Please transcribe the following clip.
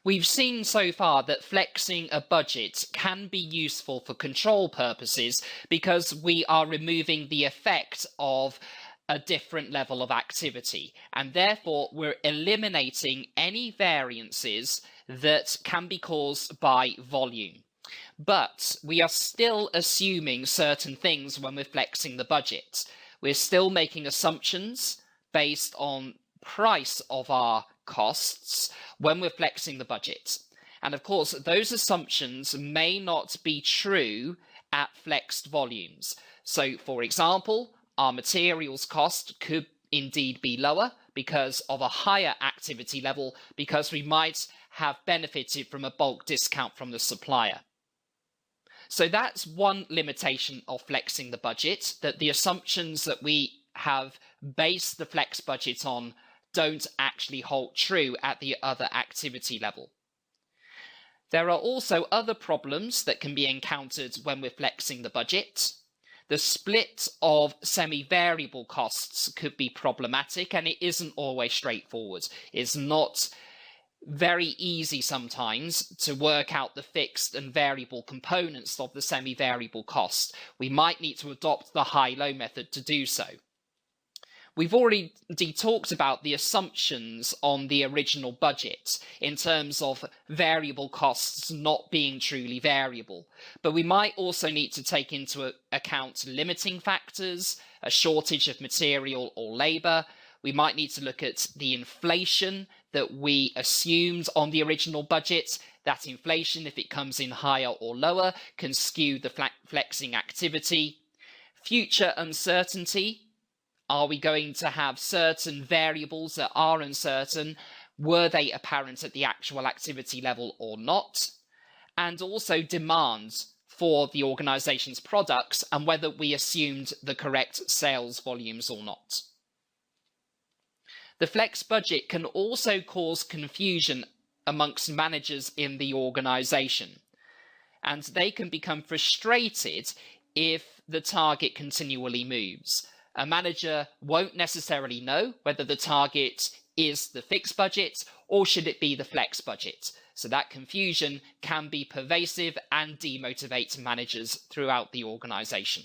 We've seen so far that flexing a budget can be useful for control purposes because we are removing the effect of a different level of activity, and therefore we're eliminating any variances that can be caused by volume. But we are still assuming certain things when we're flexing the budget. We're still making assumptions based on price of our costs when we're flexing the budget. And of course, those assumptions may not be true at flexed volumes. So for example, our materials cost could indeed be lower because of a higher activity level, because we might have benefited from a bulk discount from the supplier. So that's one limitation of flexing the budget, that the assumptions that we have based the flex budget on don't actually hold true at the other activity level. There are also other problems that can be encountered when we're flexing the budget. The split of semi-variable costs could be problematic, and it isn't always straightforward. It's not very easy sometimes to work out the fixed and variable components of the semi-variable cost. We might need to adopt the high-low method to do so. We've already talked about the assumptions on the original budget in terms of variable costs not being truly variable, but we might also need to take into account limiting factors, a shortage of material or labour. We might need to look at the inflation that we assumed on the original budget. That inflation, if it comes in higher or lower, can skew the flexing activity. Future uncertainty. Are we going to have certain variables that are uncertain? Were they apparent at the actual activity level or not? And also demand for the organisation's products and whether we assumed the correct sales volumes or not. The flex budget can also cause confusion amongst managers in the organisation, and they can become frustrated if the target continually moves. A manager won't necessarily know whether the target is the fixed budget or should it be the flex budget. So that confusion can be pervasive and demotivate managers throughout the organisation.